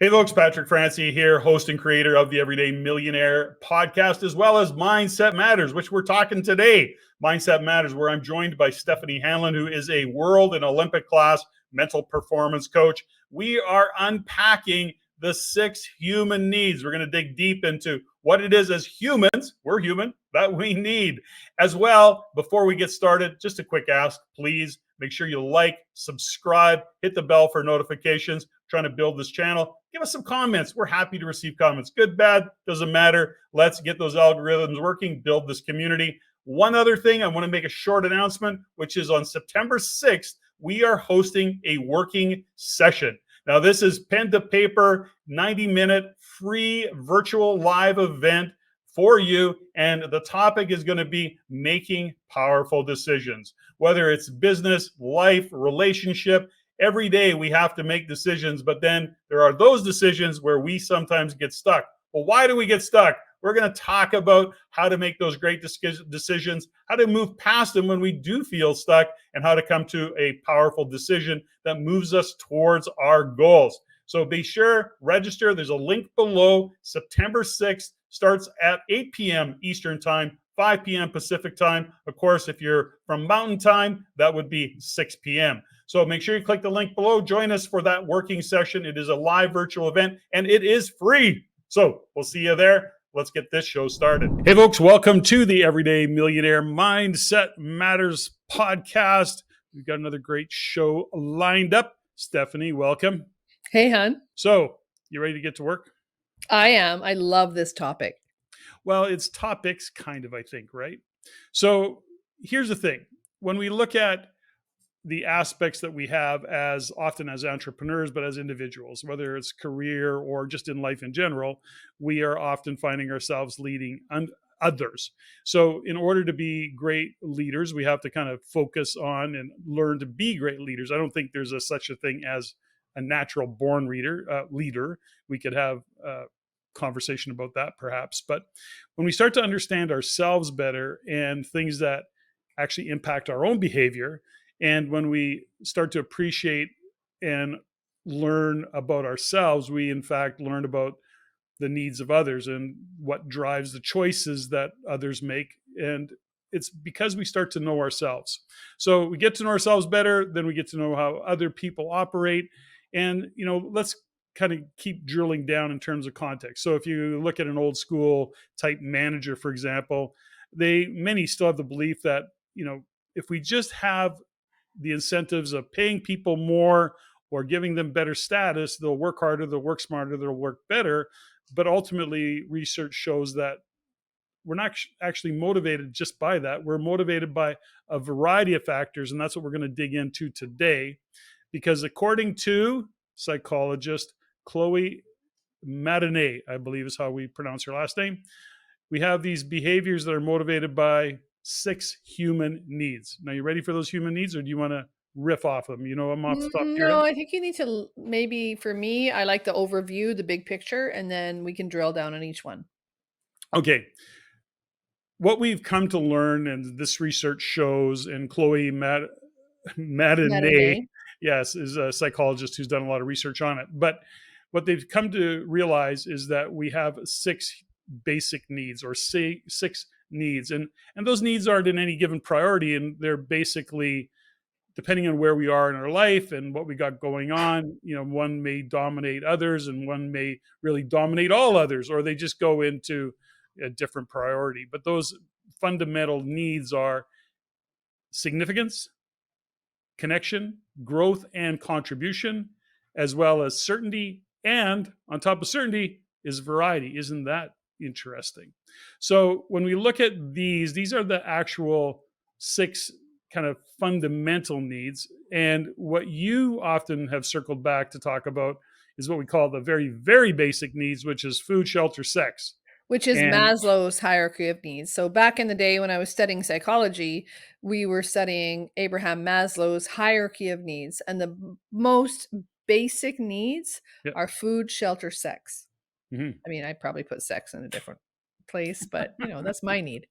Hey folks, Patrick Francie here, host and creator of the Everyday Millionaire podcast, as well as Mindset Matters, which we're talking today. Mindset Matters, where I'm joined by Steffany Hanlon, who is a world and Olympic class mental performance coach. We are unpacking the 6 human needs. We're going to dig deep into what it is as humans, we're human, that we need. As well, before we get started, just a quick ask, please make sure you like, subscribe, hit the bell for notifications. Trying to build this channel. Give us some comments. We're happy to receive comments. Good, bad, doesn't matter. Let's get those algorithms working, build this community. One other thing, I want to make a short announcement, which is on September 6th, we are hosting a working session. Now, this is pen to paper, 90-minute free virtual live event for you. And the topic is going to be making powerful decisions, whether it's business, life, relationship. Every day we have to make decisions, but then there are those decisions where we sometimes get stuck. Well, why do we get stuck? We're going to talk about how to make those great decisions, how to move past them when we do feel stuck, and how to come to a powerful decision that moves us towards our goals. So be sure, register. There's a link below. September 6th starts at 8 p.m. Eastern Time, 5 p.m. Pacific Time. Of course, if you're from Mountain Time, that would be 6 p.m. So make sure you click the link below. Join us for that working session. It is a live virtual event, and it is free. So we'll see you there. Let's get this show started. Hey, folks, welcome to the Everyday Millionaire Mindset Matters podcast. We've got another great show lined up. Steffany, welcome. Hey, hon. So you ready to get to work? I am. I love this topic. Well, it's topics, kind of, I think, right? So here's the thing. When we look at the aspects that we have as often as entrepreneurs, but as individuals, whether it's career or just in life in general, we are often finding ourselves leading others. So in order to be great leaders, we have to kind of focus on and learn to be great leaders. I don't think there's such a thing as a natural born leader. We could have conversation about that perhaps. But when we start to understand ourselves better and things that actually impact our own behavior, and when we start to appreciate and learn about ourselves, we in fact learn about the needs of others and what drives the choices that others make. And it's because we start to know ourselves. So we get to know ourselves better, then we get to know how other people operate. And, let's kind of keep drilling down in terms of context. So if you look at an old school type manager, for example, many still have the belief that, if we just have the incentives of paying people more or giving them better status, they'll work harder, they'll work smarter, they'll work better. But ultimately, research shows that we're not actually motivated just by that. We're motivated by a variety of factors, and that's what we're going to dig into today. Because according to psychologist Cloe Madanes, I believe is how we pronounce her last name, we have these behaviors that are motivated by 6 human needs. Now, you ready for those human needs, or do you want to riff off them? I'm off the top of your head. No, I think you need to, maybe for me, I like the overview, the big picture, and then we can drill down on each one. Okay. What we've come to learn, and this research shows, and Cloe Madanes, yes, is a psychologist who's done a lot of research on it. But what they've come to realize is that we have 6 basic needs, or 6 needs. And those needs aren't in any given priority. And they're basically, depending on where we are in our life and what we got going on, one may dominate others and one may really dominate all others, or they just go into a different priority. But those fundamental needs are significance, connection, growth, and contribution, as well as certainty. And on top of certainty is variety. Isn't that interesting? So when we look at these are the actual 6 kind of fundamental needs. And what you often have circled back to talk about is what we call the very, very basic needs, which is food, shelter, sex. Which is Maslow's hierarchy of needs. So back in the day when I was studying psychology, we were studying Abraham Maslow's hierarchy of needs. And the most basic needs are food, shelter, sex. Mm-hmm. I mean, I probably put sex in a different place, but that's my need.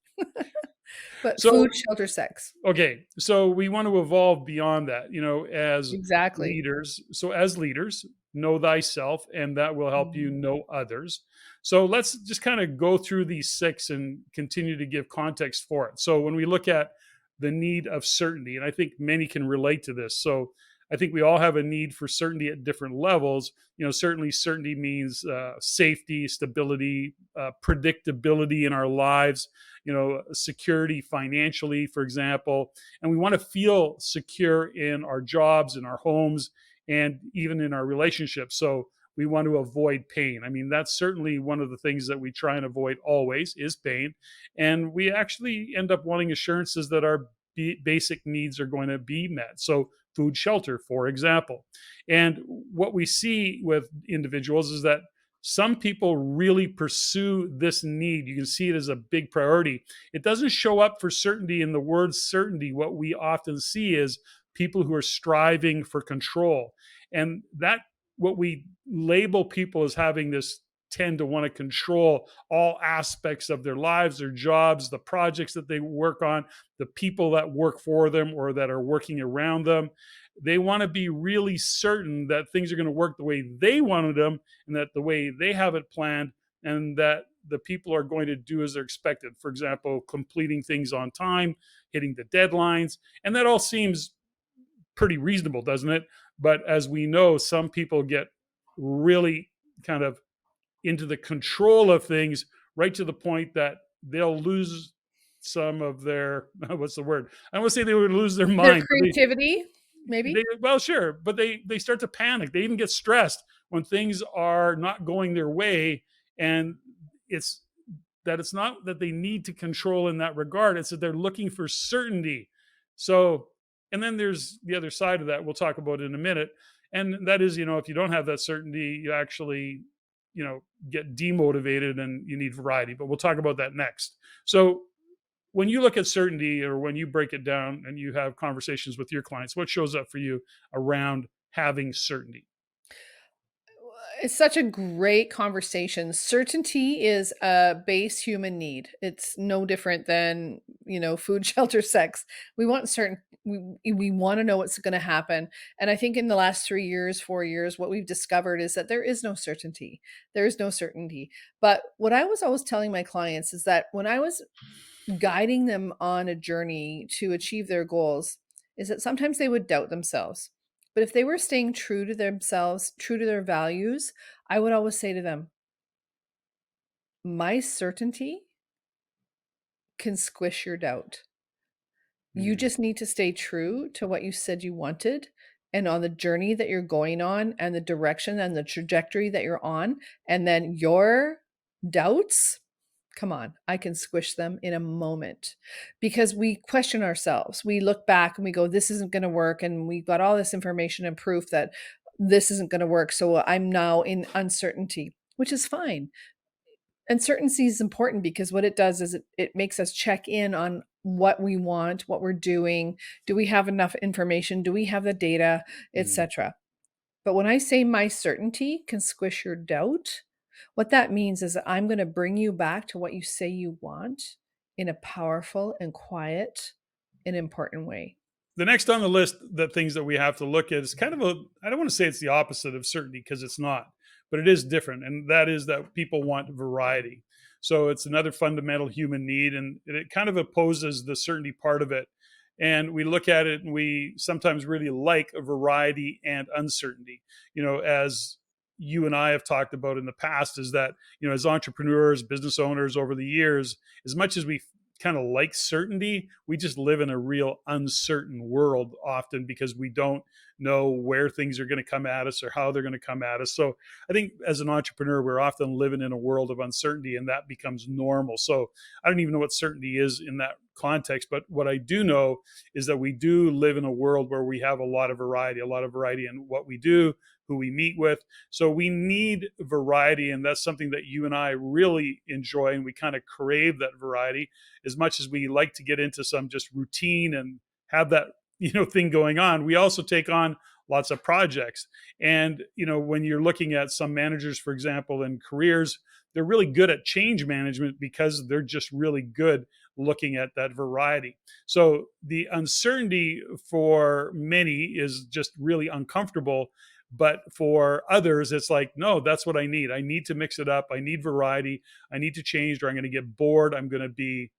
But food, shelter, sex. Okay. So we want to evolve beyond that, as exactly leaders. So as leaders, know thyself, and that will help you know others. So let's just kind of go through these 6 and continue to give context for it. So when we look at the need of certainty, and I think many can relate to this. So I think we all have a need for certainty at different levels. Certainly certainty means safety, stability, predictability in our lives, security financially, for example. And we want to feel secure in our jobs, in our homes, and even in our relationships. So we want to avoid pain. I mean, that's certainly one of the things that we try and avoid always is pain. And we actually end up wanting assurances that our basic needs are going to be met. So food, shelter, for example. And what we see with individuals is that some people really pursue this need. You can see it as a big priority. It doesn't show up for certainty in the word certainty. What we often see is people who are striving for control. And that, what we label people as having this, tend to want to control all aspects of their lives, their jobs, the projects that they work on, the people that work for them or that are working around them. They want to be really certain that things are going to work the way they wanted them, and that the way they have it planned, and that the people are going to do as they're expected. For example, completing things on time, hitting the deadlines. And that all seems pretty reasonable, doesn't it? But as we know, some people get really kind of into the control of things, right to the point that they'll lose some of their, what's the word? I don't want to say they would lose their Their mind. creativity, maybe? Well, sure, but they start to panic. They even get stressed when things are not going their way, and it's not that they need to control in that regard. It's that they're looking for certainty. So, and then there's the other side of that. We'll talk about it in a minute, and that is, if you don't have that certainty, you actually, get demotivated, and you need variety. But we'll talk about that next. So when you look at certainty, or when you break it down and you have conversations with your clients, what shows up for you around having certainty? It's such a great conversation. Certainty is a base human need. It's no different than, food, shelter, sex. We want certain we want to know what's going to happen. And I think in the last 3 years, 4 years, what we've discovered is that there is no certainty. There is no certainty. But what I was always telling my clients is that when I was guiding them on a journey to achieve their goals, is that sometimes they would doubt themselves. But if they were staying true to themselves, true to their values, I would always say to them, my certainty can squish your doubt. You just need to stay true to what you said you wanted, and on the journey that you're going on, and the direction and the trajectory that you're on. And then your doubts, come on, I can squish them in a moment, because we question ourselves. We look back and we go, this isn't going to work. And we've got all this information and proof that this isn't going to work. So I'm now in uncertainty, which is fine. Uncertainty is important because what it does is it makes us check in on what we want, what we're doing. Do we have enough information? Do we have the data, etc.? But when I say my certainty can squish your doubt, what that means is that I'm going to bring you back to what you say you want in a powerful and quiet and important way. The next on the list, the things that we have to look at is kind of I don't want to say it's the opposite of certainty, because it's not, but it is different. And that is that people want variety. So it's another fundamental human need, and it kind of opposes the certainty part of it. And we look at it and we sometimes really like a variety and uncertainty, as you and I have talked about in the past, is that, as entrepreneurs, business owners over the years, as much as we kind of like certainty, we just live in a real uncertain world often, because we don't know where things are going to come at us or how they're going to come at us. So I think as an entrepreneur, we're often living in a world of uncertainty, and that becomes normal. So I don't even know what certainty is in that context, but what I do know is that we do live in a world where we have a lot of variety in what we do, who we meet with. So we need variety, and that's something that you and I really enjoy, and we kind of crave that variety as much as we like to get into some just routine and have that thing going on. We also take on lots of projects. And when you're looking at some managers, for example, in careers, they're really good at change management because they're just really good looking at that variety. So the uncertainty for many is just really uncomfortable, But for others, it's like, no, that's what I need. I need to mix it up. I need variety. I need to change, or I'm going to get bored. I'm going to be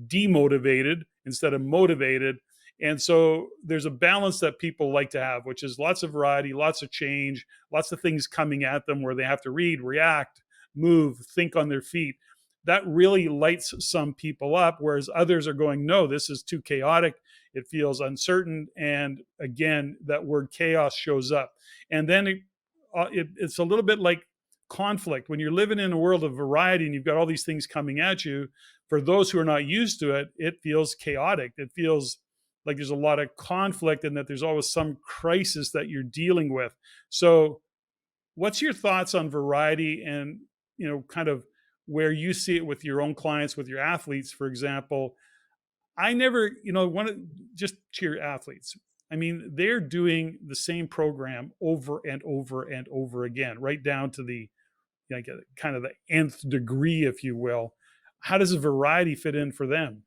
demotivated instead of motivated. And so there's a balance that people like to have, which is lots of variety, lots of change, lots of things coming at them where they have to read, react, move, think on their feet. That really lights some people up, whereas others are going, no, this is too chaotic. It feels uncertain. And again, that word chaos shows up. And then it's a little bit like conflict. When you're living in a world of variety and you've got all these things coming at you, for those who are not used to it, it feels chaotic. It feels like there's a lot of conflict and that there's always some crisis that you're dealing with. So what's your thoughts on variety and, kind of where you see it with your own clients, with your athletes, for example? I never, want to just cheer athletes. I mean, they're doing the same program over and over and over again, right down to the kind of the nth degree, if you will. How does a variety fit in for them?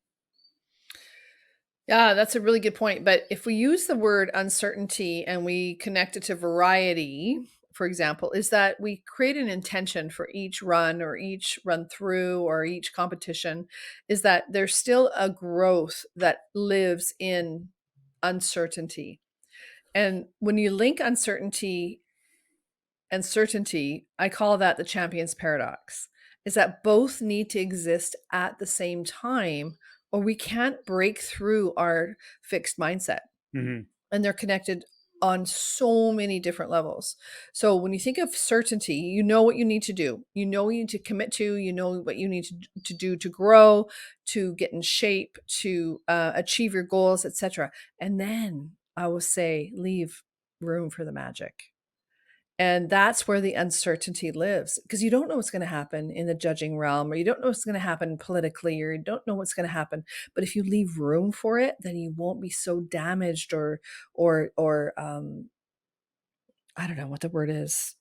Yeah, that's a really good point. But if we use the word uncertainty and we connect it to variety, for example, is that we create an intention for each run or each run through or each competition, is that there's still a growth that lives in uncertainty. And when you link uncertainty and certainty, I call that the champion's paradox, is that both need to exist at the same time, or we can't break through our fixed mindset. Mm-hmm. And they're connected on so many different levels. So when you think of certainty, you know what you need to do. You know what you need to commit to. You know what you need to do to grow, to get in shape, to achieve your goals, etc. And then I will say, leave room for the magic. And that's where the uncertainty lives, because you don't know what's going to happen in the judging realm, or you don't know what's going to happen politically, or you don't know what's going to happen. But if you leave room for it, then you won't be so damaged or I don't know what the word is.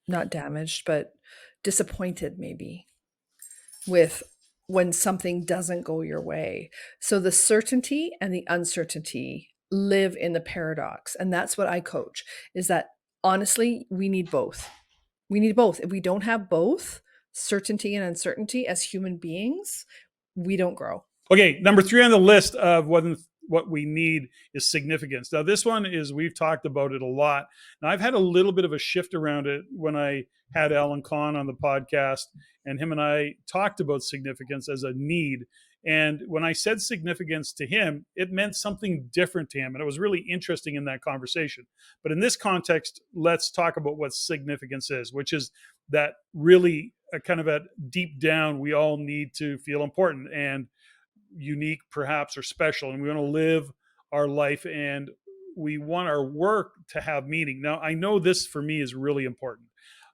Not damaged, but disappointed maybe with when something doesn't go your way. So the certainty and the uncertainty live in the paradox. And that's what I coach, is that honestly, we need both. We need both. If we don't have both certainty and uncertainty as human beings, we don't grow. Okay, number 3 on the list of what we need is significance. Now, this one is, we've talked about it a lot. Now, I've had a little bit of a shift around it when I had Alan Kahn on the podcast, and him and I talked about significance as a need. And when I said significance to him, it meant something different to him. And it was really interesting in that conversation. But in this context, let's talk about what significance is, which is that really kind of at deep down, we all need to feel important and unique, perhaps, or special. And we want to live our life and we want our work to have meaning. Now, I know this for me is really important.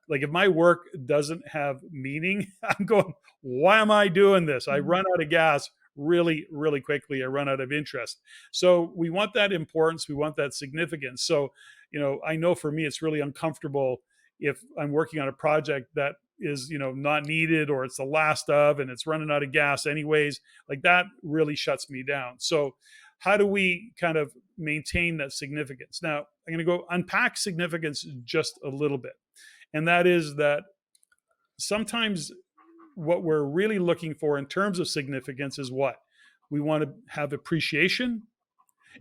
Like, if my work doesn't have meaning, I'm going, why am I doing this? I run out of gas really, really quickly. I run out of interest. So we want that importance. We want that significance. So, I know for me, it's really uncomfortable if I'm working on a project that is, not needed, or it's the last of, and it's running out of gas anyways. Like, that really shuts me down. So how do we kind of maintain that significance? Now, I'm going to go unpack significance just a little bit. And that is that sometimes what we're really looking for in terms of significance is what? We want to have appreciation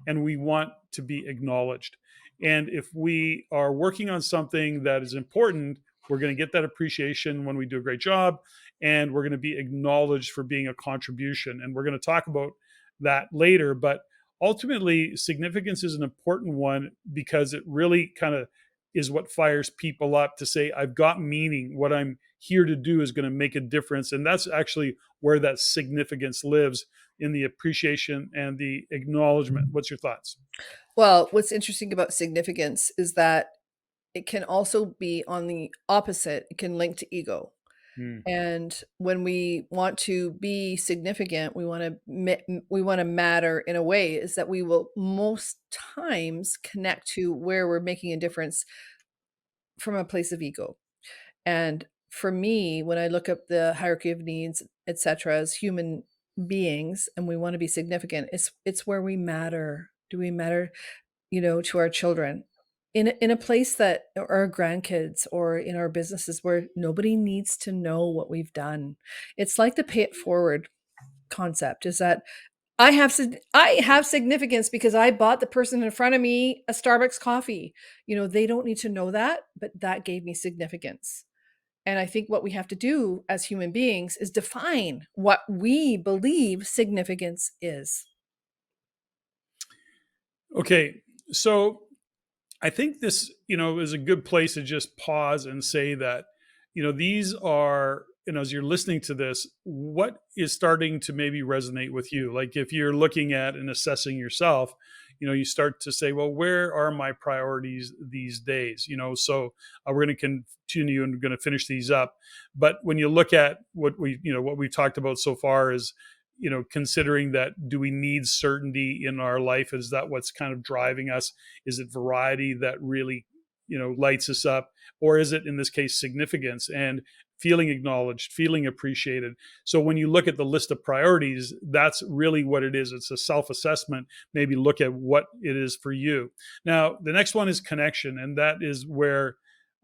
and we want to be acknowledged. And if we are working on something that is important, we're going to get that appreciation when we do a great job, and we're going to be acknowledged for being a contribution. And we're going to talk about that later. But ultimately, significance is an important one because it really kind of is what fires people up to say, I've got meaning. What I'm here to do is going to make a difference. And that's actually where that significance lives, in the appreciation and the acknowledgement. What's your thoughts? Well, what's interesting about significance is that it can also be on the opposite. It can link to ego. And when we want to be significant, we want to matter in a way, is that we will most times connect to where we're making a difference from a place of ego. And for me, when I look up the hierarchy of needs, etc., as human beings, and we want to be significant, it's where we matter. Do we matter? to our children in a place that or our grandkids or in our businesses where nobody needs to know what we've done. It's like the pay it forward concept is that I have significance because I bought the person in front of me a Starbucks coffee. They don't need to know that, but that gave me significance. And I think what we have to do as human beings is define what we believe significance is. Okay. So I think this, is a good place to just pause and say that, these are, as you're listening to this, what is starting to maybe resonate with you? Like if you're looking at and assessing yourself, you start to say, well, where are my priorities these days? So we're going to continue and going to finish these up. But when you look at what we talked about so far is, considering that, do we need certainty in our life? Is that what's kind of driving us? Is it variety that really, lights us up? Or is it, in this case, significance and feeling acknowledged, feeling appreciated? So when you look at the list of priorities, that's really what it is. It's a self-assessment. Maybe look at what it is for you. Now, the next one is connection. And that is where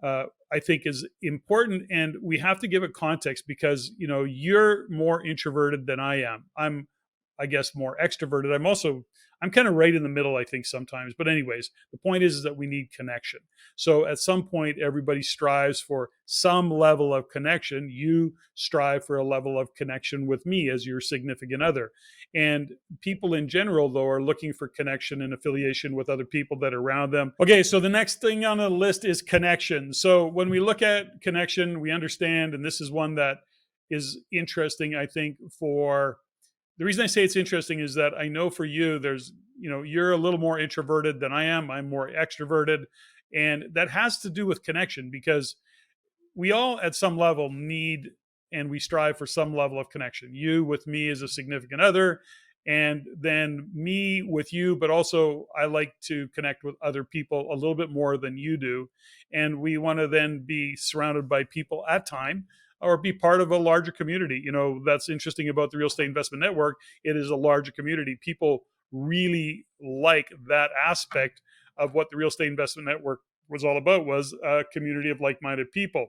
I think is important, and we have to give it context because you're more introverted than I am. I guess, more extroverted. I'm kind of right in the middle, I think, sometimes. But anyways, the point is that we need connection. So at some point, everybody strives for some level of connection. You strive for a level of connection with me as your significant other. And people in general, though, are looking for connection and affiliation with other people that are around them. Okay, so the next thing on the list is connection. So when we look at connection, we understand, and this is one that is interesting, I think, for the reason I say it's interesting is that I know for you, you're a little more introverted than I am. I'm more extroverted. And that has to do with connection because we all at some level need and we strive for some level of connection. You with me as a significant other, and then me with you, but also I like to connect with other people a little bit more than you do. And we want to then be surrounded by people at time or be part of a larger community. That's interesting about the Real Estate Investment Network. It is a larger community. People really like that aspect of what the Real Estate Investment Network was all about, was a community of like-minded people.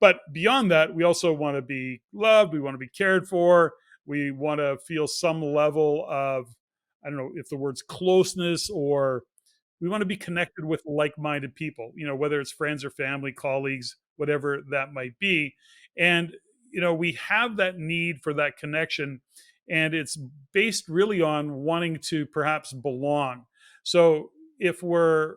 But beyond that, we also want to be loved. We want to be cared for. We want to feel some level of, I don't know if the word's closeness, or we want to be connected with like-minded people, whether it's friends or family, colleagues, whatever that might be. And, we have that need for that connection, and it's based really on wanting to perhaps belong. So if we're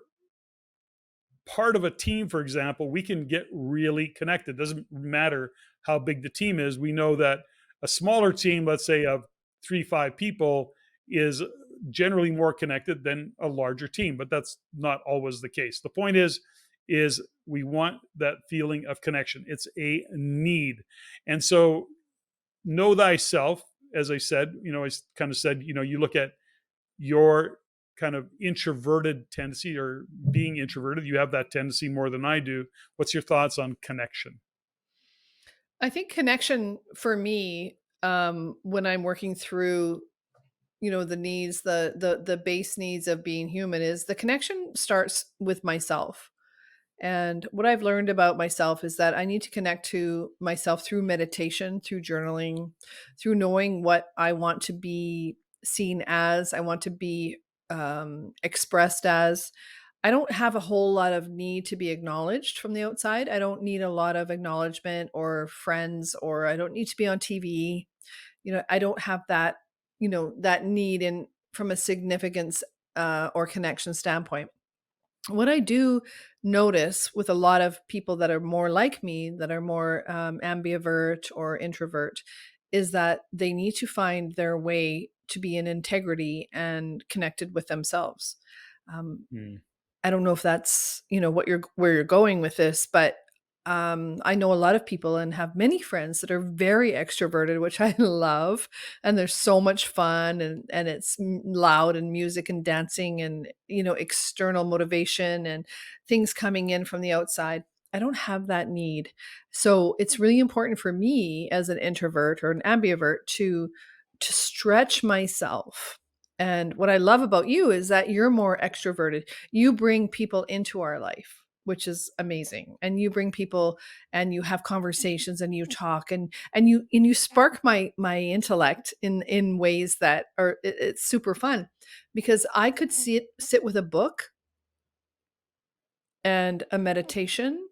part of a team, for example, we can get really connected. Doesn't matter how big the team is. We know that a smaller team, let's say of 3-5 people, is generally more connected than a larger team, but that's not always the case. The point is we want that feeling of connection. It's a need. And so know thyself, as I said, I kind of said, you look at your kind of introverted tendency or being introverted. You have that tendency more than I do. What's your thoughts on connection? I think connection for me, when I'm working through, the needs, the base needs of being human, is the connection starts with myself. And what I've learned about myself is that I need to connect to myself through meditation, through journaling, through knowing what I want to be seen as, I want to be expressed as. I don't have a whole lot of need to be acknowledged from the outside. I don't need a lot of acknowledgement or friends, or I don't need to be on TV. I don't have that, that need in from a significance or connection standpoint. What I do notice with a lot of people that are more like me, that are more ambivert or introvert, is that they need to find their way to be in integrity and connected with themselves. Um, Hmm. I don't know if that's, where you're going with this, but I know a lot of people and have many friends that are very extroverted, which I love. And there's so much fun, and it's loud and music and dancing and, external motivation and things coming in from the outside. I don't have that need. So it's really important for me as an introvert or an ambivert to stretch myself And what I love about you is that you're more extroverted. You bring people into our life, which is amazing. And you bring people and you have conversations and you talk and you spark my intellect in ways that are it's super fun because I could sit with a book and a meditation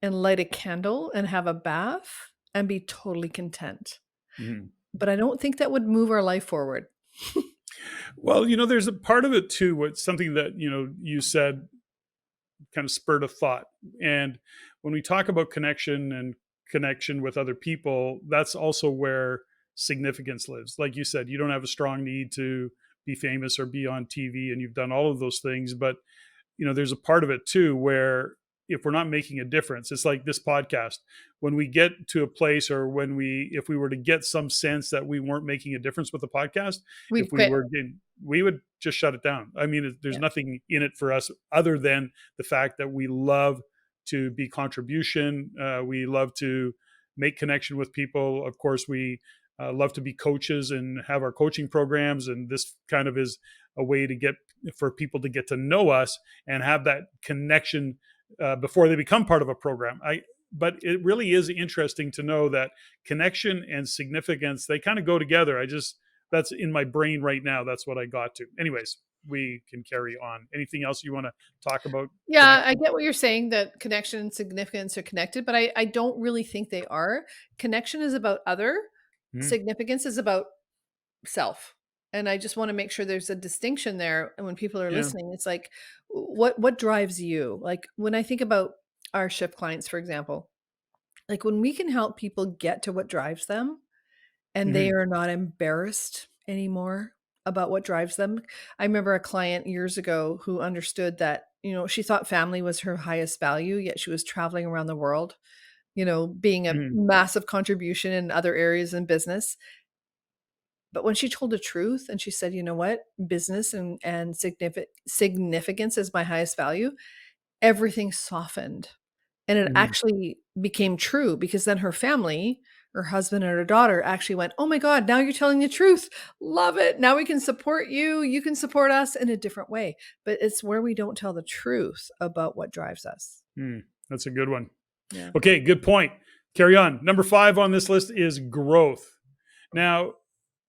and light a candle and have a bath and be totally content. Mhm. But I don't think that would move our life forward. Well, there's a part of it too. What's something that you said kind of spurred a thought, and when we talk about connection and connection with other people, that's also where significance lives. Like you said, you don't have a strong need to be famous or be on TV, and you've done all of those things, but there's a part of it too where if we're not making a difference, it's like this podcast. When we get to a place, or if we were to get some sense that we weren't making a difference with the podcast, if We'd we quit. were, we would just shut it down. I mean, there's Yeah. nothing in it for us other than the fact that we love to be contribution. We love to make connection with people. Of course, we love to be coaches and have our coaching programs. And this kind of is a way to get for people to get to know us and have that connection before they become part of a program. But it really is interesting to know that connection and significance, they kind of go together. That's in my brain right now. That's what I got to. Anyways, we can carry on. Anything else you want to talk about? Yeah, I Connection? get what you're saying that connection and significance are connected, but I don't really think they are. Connection is about other, Mhm. significance is about self. And I just want to make sure there's a distinction there. And when people are Yeah. listening, it's like, what drives you? Like when I think about our shift clients, for example, like when we can help people get to what drives them, and they Mhm. are not embarrassed anymore about what drives them. I remember a client years ago who understood that, she thought family was her highest value, yet she was traveling around the world, being a Mhm. massive contribution in other areas in business. But when she told the truth and she said, you know what, business and significance is my highest value, everything softened. And it Mhm. actually became true because then her family, her husband and her daughter actually went, "Oh my God, now you're telling the truth. Love it. Now we can support you. You can support us in a different way." But it's where we don't tell the truth about what drives us. That's a good one. Yeah. Okay, good point. Carry on. Number 5 on this list is growth. Now,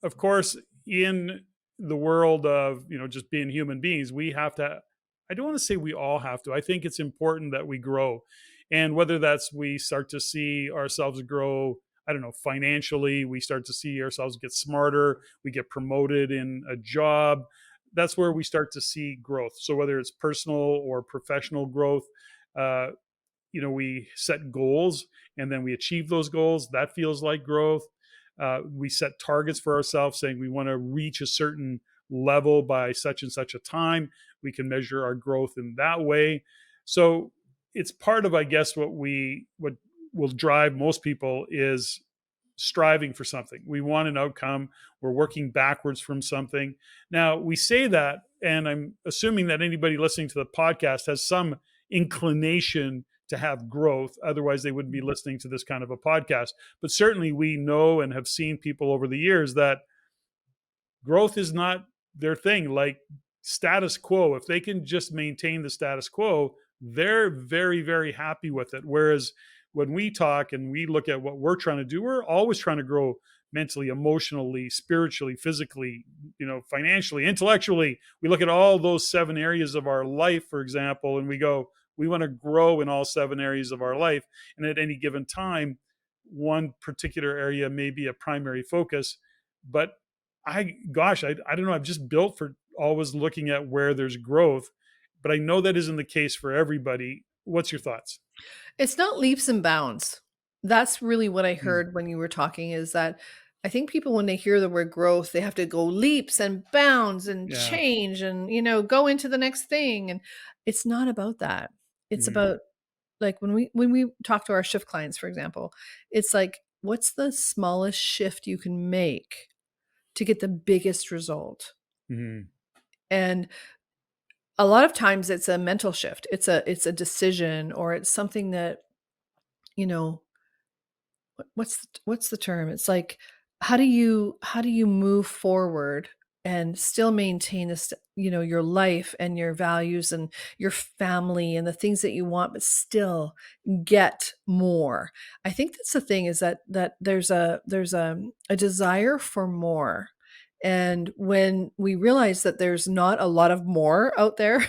of course, in the world of, just being human beings, we have to, I don't want to say we all have to. I think it's important that we grow. And whether that's we start to see ourselves grow, I don't know, financially, we start to see ourselves get smarter, we get promoted in a job. That's where we start to see growth. So whether it's personal or professional growth, uh, we set goals and then we achieve those goals. That feels like growth. We set targets for ourselves saying we want to reach a certain level by such and such a time. We can measure our growth in that way. So it's part of, I guess, what will drive most people is striving for something. We want an outcome. We're working backwards from something. Now, we say that, and I'm assuming that anybody listening to the podcast has some inclination to have growth. Otherwise, they wouldn't be listening to this kind of a podcast. But certainly, we know and have seen people over the years that growth is not their thing. Like status quo, if they can just maintain the status quo, they're very, very happy with it. Whereas when we talk and we look at what we're trying to do, we're always trying to grow mentally, emotionally, spiritually, physically, financially, intellectually. We look at all those 7 areas of our life, for example, and we go, we want to grow in all 7 areas of our life. And at any given time, one particular area may be a primary focus, but I don't know. I'm just built for always looking at where there's growth, but I know that isn't the case for everybody. What's your thoughts? It's not leaps and bounds. That's really what I Mm, heard when you were talking is that I think people, when they hear the word growth, they have to go leaps and bounds and yeah. change and, go into the next thing. And it's not about that. It's Mm, about like when we talk to our shift clients, for example, it's like, what's the smallest shift you can make to get the biggest result? mm, And a lot of times it's a mental shift. It's a decision or it's something that, you know, what's the term? It's like how do you move forward and still maintain this, your life and your values and your family and the things that you want, but still get more. I think that's the thing, is that there's a desire for more. And when we realize that there's not a lot of more out there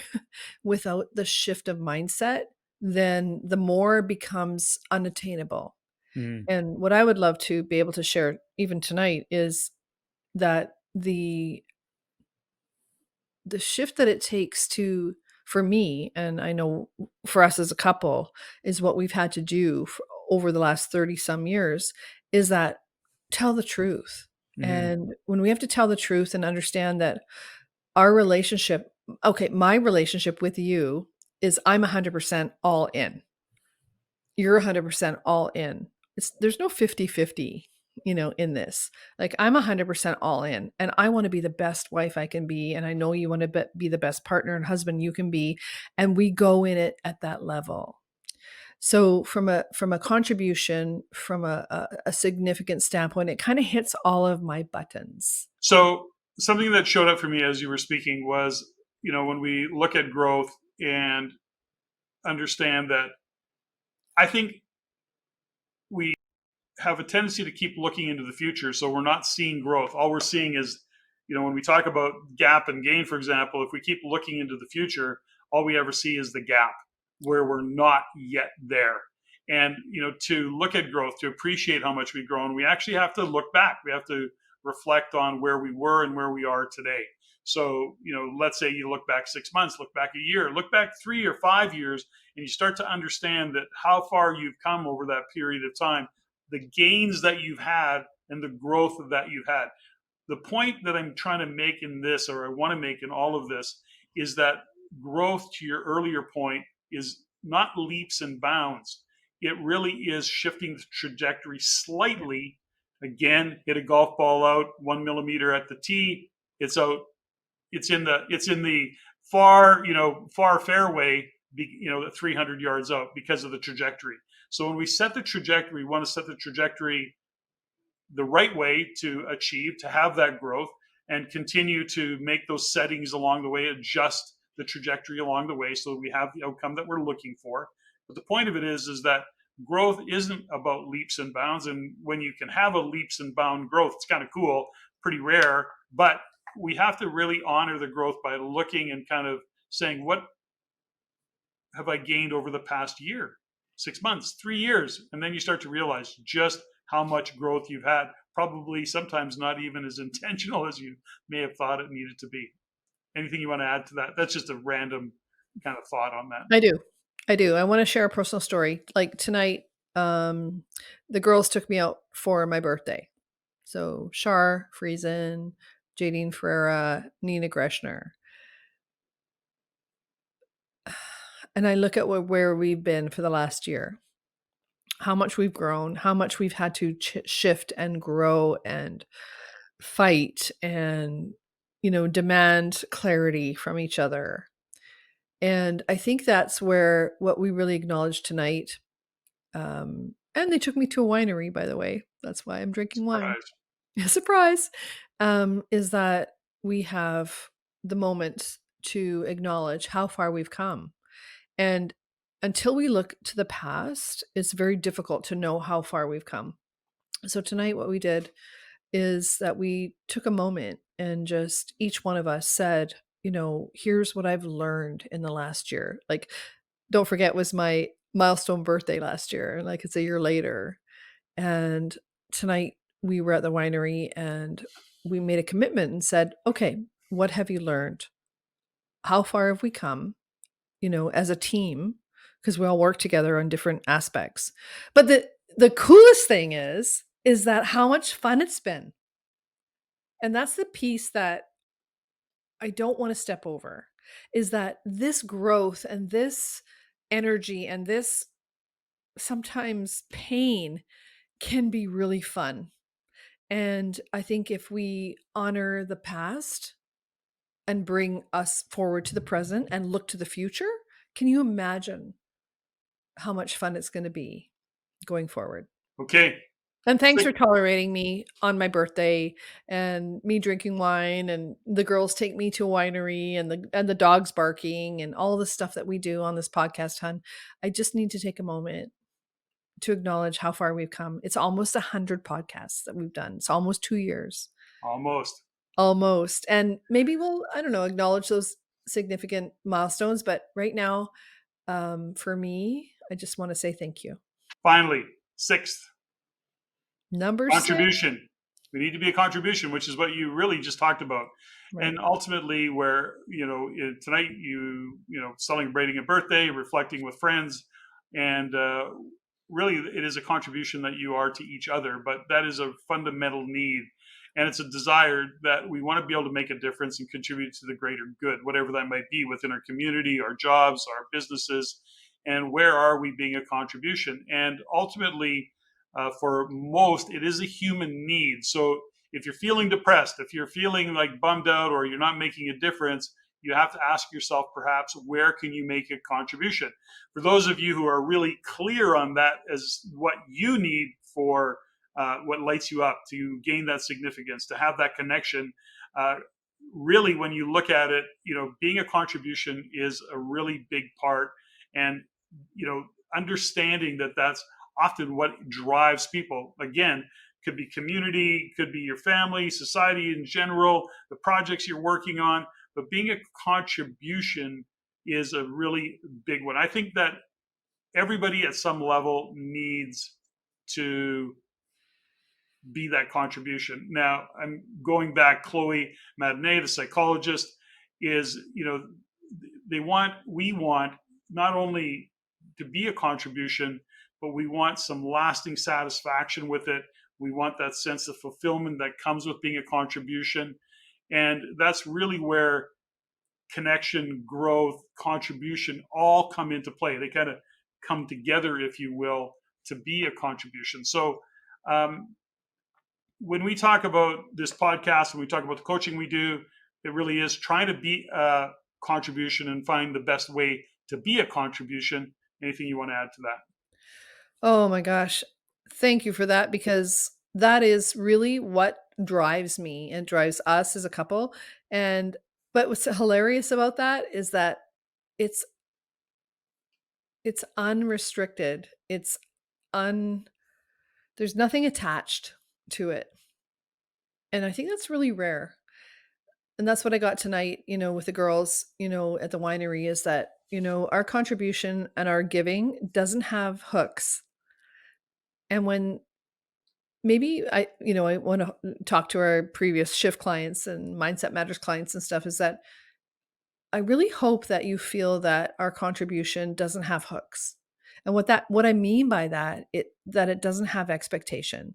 without the shift of mindset, then the more becomes unattainable. Mm. And what I would love to be able to share even tonight is that the shift that it takes to, for me, and I know for us as a couple, is what we've had to do over the last 30 some years, is that tell the truth. Mm. And when we have to tell the truth and understand that our relationship, okay, my relationship with you is I'm 100% all in. You're 100% all in. There's no 50-50, in this. Like, I'm 100% all in, and I want to be the best wife I can be. And I know you want to be the best partner and husband you can be. And we go in it at that level. So from a contribution, from a significant standpoint, it kind of hits all of my buttons. So something that showed up for me as you were speaking was, when we look at growth and understand that, I think we have a tendency to keep looking into the future. So we're not seeing growth. All we're seeing is, when we talk about gap and gain, for example, if we keep looking into the future, all we ever see is the gap where we're not yet there. And, to look at growth, to appreciate how much we've grown, we actually have to look back. We have to reflect on where we were and where we are today. So, let's say you look back 6 months, look back a year, look back 3 or 5 years, and you start to understand that how far you've come over that period of time, the gains that you've had and the growth that you've had. The point that I'm trying to make in this, or I want to make in all of this, is that growth, to your earlier point, is not leaps and bounds. It really is shifting the trajectory slightly. Again, hit a golf ball out 1 millimeter at the tee. It's out. It's in the far fairway, 300 yards out because of the trajectory. So when we set the trajectory, we want to set the trajectory the right way to have that growth, and continue to make those settings along the way, adjust the trajectory along the way so that we have the outcome that we're looking for. But the point of it is that growth isn't about leaps and bounds. And when you can have a leaps and bound growth, it's kind of cool, pretty rare, but we have to really honor the growth by looking and kind of saying, what have I gained over the past year, 6 months, 3 years? And then you start to realize just how much growth you've had, probably sometimes not even as intentional as you may have thought it needed to be. Anything you want to add to that? That's just a random kind of thought on that. I do. I want to share a personal story. Like tonight, the girls took me out for my birthday. So Shar Friesen, Jadine Ferreira, Nina Greshner. And I look at where we've been for the last year, how much we've grown, how much we've had to shift and grow and fight and, demand clarity from each other. And I think that's where what we really acknowledge tonight. And they took me to a winery, by the way. That's why I'm drinking wine. Surprise. Is that we have the moment to acknowledge how far we've come. And until we look to the past, it's very difficult to know how far we've come. So tonight, what we did is that we took a moment and just each one of us said, here's what I've learned in the last year. Like, don't forget, it was my milestone birthday last year. Like, it's a year later. And tonight we were at the winery and we made a commitment and said, okay, what have you learned? How far have we come, as a team? Because we all work together on different aspects. But the coolest thing is that how much fun it's been. And that's the piece that I don't want to step over, is that this growth and this energy and this sometimes pain can be really fun. And I think if we honor the past and bring us forward to the present and look to the future, can you imagine how much fun it's going to be going forward? Okay. And thanks Six, for tolerating me on my birthday and me drinking wine and the girls take me to a winery and the dogs barking and all the stuff that we do on this podcast, hun. I just need to take a moment to acknowledge how far we've come. It's almost 100 podcasts that we've done. It's almost 2 years. almost. Almost. And maybe we'll, I don't know, acknowledge those significant milestones, but right now, for me, I just want to say thank you. Finally, sixth, Number 6. contribution. We need to be a contribution, which is what you really just talked about. Right. And ultimately, where, tonight celebrating a birthday, reflecting with friends, and really it is a contribution that you are to each other, but that is a fundamental need. And it's a desire that we want to be able to make a difference and contribute to the greater good, whatever that might be within our community, our jobs, our businesses, and where are we being a contribution? And ultimately, for most, it is a human need. So if you're feeling depressed, if you're feeling like bummed out, or you're not making a difference, you have to ask yourself, perhaps, where can you make a contribution? For those of you who are really clear on that as what you need for what lights you up to gain that significance, to have that connection, really, when you look at it, being a contribution is a really big part. And, understanding that that's often what drives people. Again, could be community, could be your family, society in general, the projects you're working on, but being a contribution is a really big one. I think that everybody at some level needs to be that contribution. Now, I'm going back, Cloe Madanes, the psychologist, is, we want not only to be a contribution, but we want some lasting satisfaction with it. We want that sense of fulfillment that comes with being a contribution. And that's really where connection, growth, contribution all come into play. They kind of come together, if you will, to be a contribution. So when we talk about this podcast, when we talk about the coaching we do, it really is trying to be a contribution and find the best way to be a contribution. Anything you want to add to that? Oh my gosh. Thank you for that, because that is really what drives me and drives us as a couple. But what's hilarious about that is that it's unrestricted. There's nothing attached to it. And I think that's really rare. And that's what I got tonight, with the girls, at the winery, is that, our contribution and our giving doesn't have hooks. And when maybe I want to talk to our previous shift clients and Mindset Matters clients and stuff, is that I really hope that you feel that our contribution doesn't have hooks. And what I mean by that, that it doesn't have expectation,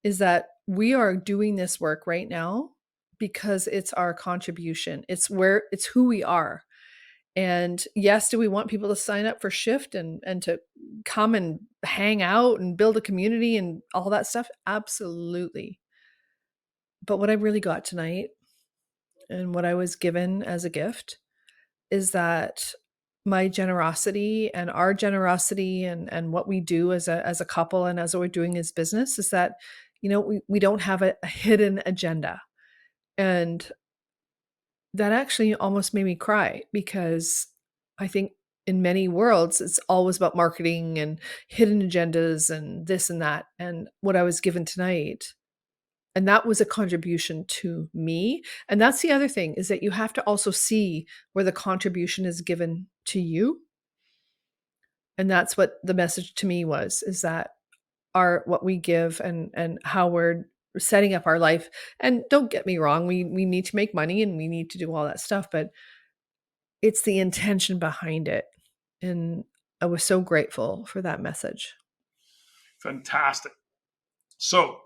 is that we are doing this work right now because it's our contribution. It's who we are. And yes, do we want people to sign up for shift and to come and hang out and build a community and all that stuff? Absolutely. But what I really got tonight, and what I was given as a gift, is that my generosity and our generosity and what we do as a couple and as what we're doing as business, is that, we don't have a hidden agenda. And that actually almost made me cry, because I think in many worlds, it's always about marketing and hidden agendas and this and that. And what I was given tonight, and that was a contribution to me. And that's the other thing, is that you have to also see where the contribution is given to you. And that's what the message to me was, is that what we give and how we're setting up our life. And don't get me wrong, we need to make money and we need to do all that stuff, but it's the intention behind it. And I was so grateful for that message. Fantastic. So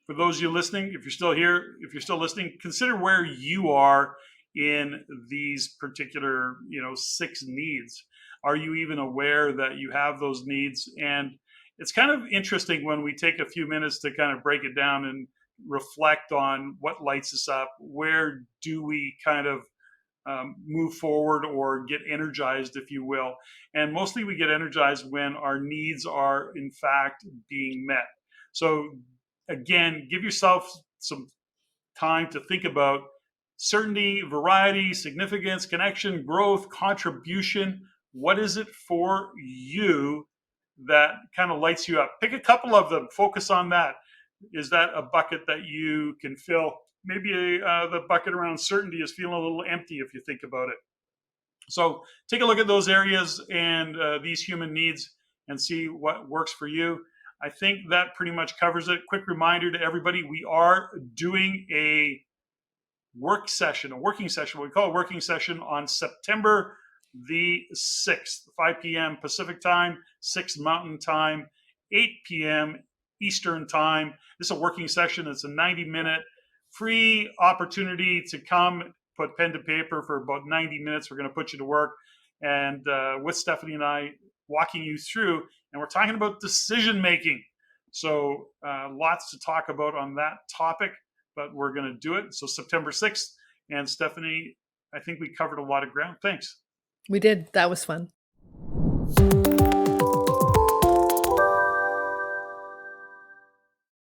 for those of you listening, if you're still here, if you're still listening, consider where you are in these particular, 6 needs. Are you even aware that you have those needs? And it's kind of interesting when we take a few minutes to kind of break it down and reflect on what lights us up. Where do we kind of move forward or get energized, if you will. And mostly we get energized when our needs are in fact being met. So again, give yourself some time to think about certainty, variety, significance, connection, growth, contribution. What is it for you that kind of lights you up? Pick a couple of them, focus on that. Is that a bucket that you can fill? Maybe the bucket around certainty is feeling a little empty if you think about it. So take a look at those areas and these human needs and see what works for you. I think that pretty much covers it. Quick reminder to everybody, we are doing a working session, what we call a working session on September the 6th, 5 p.m. Pacific time, 6 Mountain time, 8 p.m. Eastern time. This is a working session. It's a 90-minute free opportunity to come, put pen to paper for about 90 minutes. We're going to put you to work. And with Steffany and I walking you through, and we're talking about decision making. So lots to talk about on that topic, but we're going to do it. So September 6th. And Steffany, I think we covered a lot of ground. Thanks. We did. That was fun.